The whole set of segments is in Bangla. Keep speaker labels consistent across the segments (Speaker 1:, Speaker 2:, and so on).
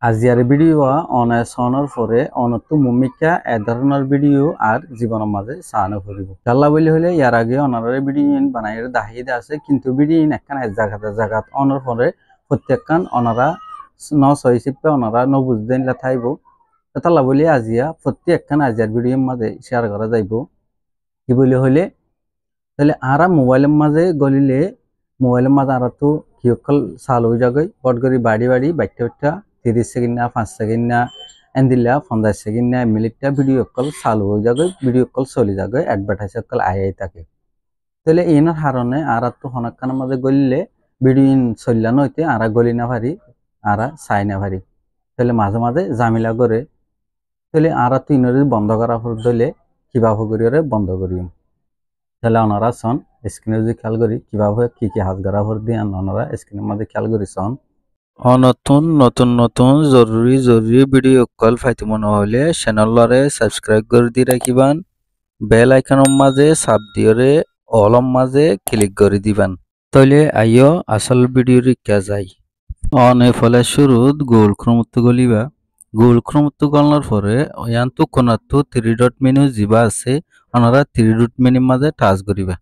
Speaker 1: আজিয়ার ভিডিও অনে সনর পরে অনতো মুমিকা এ ধরনের ভিডিও আর জীবনের মাঝে সানো করিব আল্লাহ বলি হলে ইয়ার আগে অনারের ভিডিও বানাইয়ের দাহিদ আছে কিন্তু ভিডিও একখান এক জায়গাত অনর পরে প্রত্যেকখান অনারা ন ছয় চিপে অনারা ন বুঝদেন থাইব তাল্লা বলি আজিয়া প্রত্যেকখান আজিয়ার ভিডিওর মাঝে শেয়ার করা যাইব কি বলি হলে তাহলে আরা মোবাইলের মাঝে গলিলে মোবাইলের মাঝে আরা তো কি অকল চাল হয়ে যাগৈ বট করি বাড়ি বাড়ি বাইটা বাইটা 30 সেকেন্ড না 5 সেকেন্ড না এন্দিলা 50 সেকেন্ড না মিনিটটা ভিডিও কল চালু হয়ে যাবে ভিডিও কল চলে যাবে অ্যাডভার্টাইজ কল আই থাকে তাহলে এনার কারণে আর তো হনকানের মাঝে গলিলে ভিডিও চললা নইতে আর গলি না পারি আর চাই না পারি তাহলে মাঝে মাঝে জামিলা করে তাহলে আর তো ইনরে বন্ধ করা পর দিলে কিভাবে করিয়ে বন্ধ করিম তাহলে ওনারা সন স্ক্রিনে যদি খেয়াল করি কিভাবে কি হাত গড়া ভর দিয়ে ওনারা স্ক্রিনের মধ্যে খেয়াল করি সন নতুন নতুন নতুন জরুরি ভিডিও কল পাইতে মনে হলে চ্যানেলরে সাবস্ক্রাইব করে দিয়ে রাখিবান বেল আইকনের মাঝে চাপ দিয়ে অলম মাঝে ক্লিক করে দিবান তাহলে আইও আসল ভিডিও রিকা যাই অনে ফলে শুরুত গুগল ক্রোমত গলিবা গুগল ক্রোমত গলার পরে ইয়ান্তু কোনাতো 3 ডট মেনু জিবা আছে ওনারা 3 ডট মেনুর মাঝে টাচ করিবা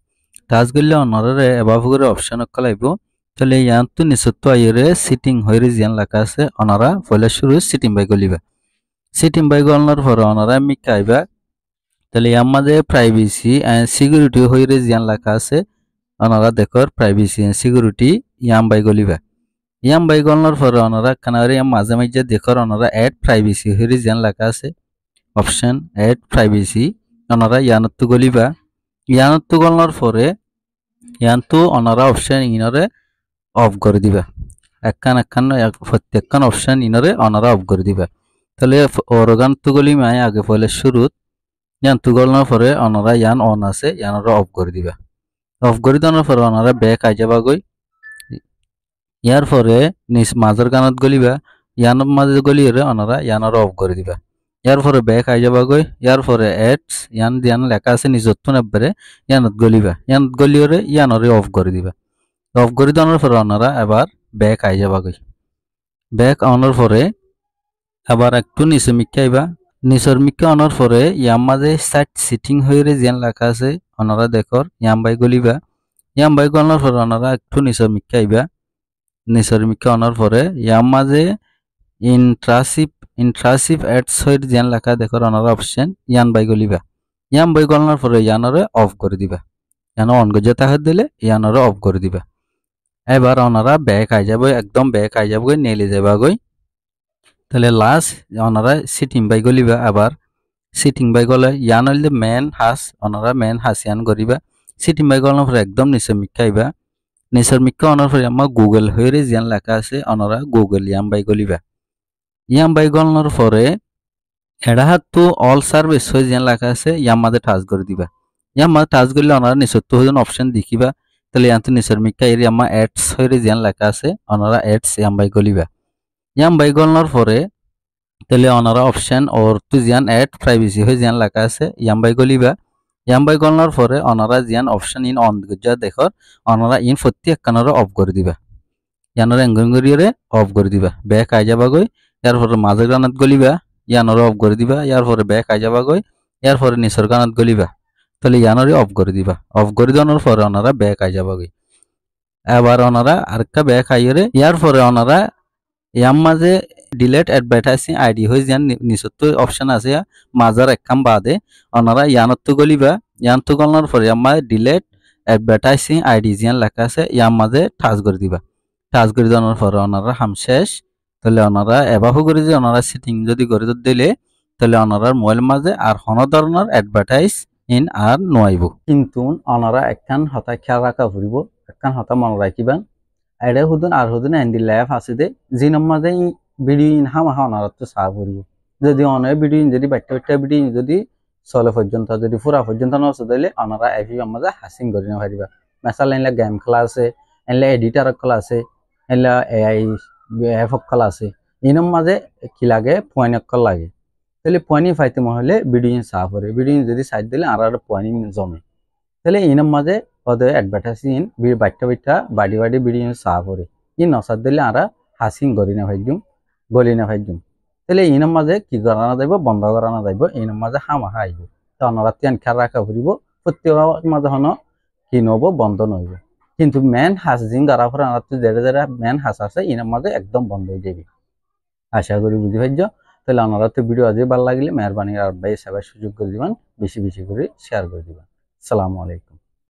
Speaker 1: টাচ করলে ওনারা এভাবে করে অপশন কলাইব তাহলে ইয়ান্তু নিচতো আইরে সিটিং হইরে জিয়ান লেখা আছে ওনারা ফলে শুরু সিটিং বাই গলিবা সিটিং বাই গলার পরে ওনারা মিকা আইবা তাহলে ইয়ার মাঝে প্রাইভেসি এন্ড সিকিউরিটি হইরে জিয়ান লেখা আছে ওনারা দেখর প্রাইভেসি এন্ড সিকিউরিটি ইয়াম বাই গলিবা ইয়াম বাই গলার পরে ওনারা কানারে মাঝে মাঝে দেখর ওনারা এড প্রাইভেসি হইরে জিয়ান লেখা আছে অপশন এড প্রাইভেসি ওনারা ইয়ানতো গলিবা ইয়ানতো গলার পরে ইয়ান্তু ওনারা অপশন ইনরে অফ করে দিবা একখান প্রত্যেকখান অপশন ইনরে ওনারা অফ করে দিবা তাহলে অরগান তুগলি মাই আগে ফলে শুরুত ইয়ান তুগলনার পরে ওনারা ইয়ান অন আছে ইয়ানরা অফ করে দিবা অফ করে দেওয়ার পরে ওনারা ব্যাক আই যাবা গই ইয়ার পরে নিজ মাঝের গানত গলিবা ইয়ানের মাঝে গলিয়ে ওনারা ইয়ানরা অফ করে দিবা ইয়ার পরে ব্যাক আই যাবা গই ইয়ার পরে এডস ইয়ান লেখা আছে নিজত্ব নেবরে ইয়ানত গলিবা ইয়ানত গলিয়ে ইয়ানরে অফ করে দিবা অফ করে দেওয়ার পরে ওনারা এবার ব্যাক আই যাবা গই ব্যাক আনার পরে আবার একটু নিচে মিক্কা আইবা নিচের মিক্কা আনার পরে ইয়ার মাঝে সাইড সিটিং হয়ে যেন লেখা আছে ওনারা দেখর ইয়াম বাই গলিবা ইয়াম বাই গলার পরে ওনারা একটু নিচের মিক্কা আইবা নিচের মিক্কা আনার পরে ইয়ার মাঝে ইন্ট্রাসিভ অ্যাডস হয়ে যেন লেখা দেখর ওনারা অপশন ইয়ান বাই গলিবা ইয়াম বাই গলার পরে ইয়ানরে অফ করে দিবা ইয়ান অন গজে তাহার দিলে ইয়ানরে অফ করে দিবা এবার ওনারা ব্যাক আই যাবে একদম ব্যাক আই যাবে নেলে যাবা গই তাহলে লাস্ট ওনারা সিটিং বাই গলিবা আবার সিটিং বাই গলে ইয়ান হইলে মেন হাস ওনারা মেন হাস ইয়ান করিবা সিটিং বাই গলার পরে একদম নিচে মিক্কাইবা নিচের মিক্কা ওনার পরে আমার গুগল হয়ে জিয়ান লেখা আছে ওনারা গুগল ইয়াম বাই গলিবা ইয়াম বাই গলার পরে এডা হাত তো অল সার্ভিস হয়ে জিয়ান লেখা আছে ইয়াম মাঝে টাচ করে দিবা ইয়াম মাঝে টাচ করলে ওনারা নিচের তো অপশন দেখিবা তাহলে ইয়ান্ত নিচের মিক্কা এরি আমার অ্যাডস হয়ে জিয়ান লেখা আছে ওনারা অ্যাডস ইয়াম বাই গলিবা ইয়াম বাই গলার পরে তাহলে ওনারা অপশন ওর তো জিয়ান অ্যাড প্রাইভেসি হয়ে জিয়ান লেখা আছে ইয়াম বাই গলিবা ইয়াম বাই গলার পরে ওনারা জিয়ান অপশন ইন অন যা দেখর ওনারা ইন প্রত্যেকখানরে অফ করে দিবা ইয়ানরে এঙ্গরিয়ে অফ করে দিবা ব্যাক আই যাবা গই ইয়ার পরে মাঝের গানত গলিবা ইয়ানরে অফ করে দিবা ইয়ার পরে ব্যাক আই যাবা গই ইয়ার পরে নিচের গানত গলিবা তাহলে ইয়ানরে অফ করে দিবা অফ করে দেওয়ার পরে ওনারা ব্যাক আই যাবা গই এবার ওনারা আরেকটা ব্যাক আইরে ইয়ার পরে ওনারা ইয়ার মাঝে ডিলেট অ্যাডভার্টাইজিং আইডি হয়ে যান নিচত অপশন আছে মাজার একখান বাদে ওনারা ইয়ানত গলিবা ইয়ানত গলার পরে আমার ডিলেট অ্যাডভার্টাইজিং আইডি জিয়ান লেখা আছে ইয়ার মাঝে টাচ করে দিবা টাচ করে দেওয়ার পরে ওনারা হাম শেষ তাহলে ওনারা এবাহু করে যে ওনারা সিটিং যদি করে দিলে তাহলে ওনারা মোবাইল মাঝে আর কোনো ধরনের অ্যাডভার্টাইজ ইন আর নয়াইব কিন্তু ওনারা একখান হতা খেয়াল রাখা ফুরিব একখান হতা মনে রাখিবেন এডে হুদুন আর হুদুন এন্ডি ল্যাব আছে দে যে নম্বরে ভিডিও ইন হাম ওনারা তো সাহ ফুরিব যদি অনেক ভিডিও যদি বাচ্চা ভিডিও যদি চলে পর্যন্ত যদি পুরা পর্যন্ত নচলে দিলে ওনারা এভি মাঝে হাসিং করে না পারিবা মেসাল এনলা গেম খেলা আছে এনলা এডিটার খেলা আছে এনলা এআই অ্যাপ খেলা আছে ইনম মাঝে কি লাগে পয়েন্ট কল লাগে তাহলে পয়েন্ট পাইতে মহলে ভিডিও সাহ করে ভিডিও যদি সাইড দিলে আর পয়েন্ট জমে তাহলে ইনম মাঝে ওদের অ্যাডভার্টাইজিং বাচ্চা বাড়ি ভিডিও সাহ করে ই নসাদ দিলে আর হাসিং করি না ভাইজুম গলি না ভাইজুম তাহলে ইনার মাঝে কি করানো যাইব বন্ধ করানো যাইব ইনার মাঝে হামাহা আইব তো আপনারা তিয়ান খেয়াল রাখা ফুরিব প্রত্যেকের মাঝে হন কি নব বন্ধ নইব কিন্তু মেন হাঁস জিন ধরা পরে আমার তো যেটা যেটা মেন হাঁস আছে ইনার মাঝে একদম বন্ধ হয়ে যাবে আশা করি বুঝি পাইছ তাহলে আপনারা তো ভিডিও আজই ভালো লাগলে মেহরবানি আর ভাই সবাই সুযোগ করে দিবেন বেশি বেশি করে শেয়ার করে দিবেন আসসালামু আলাইকুম।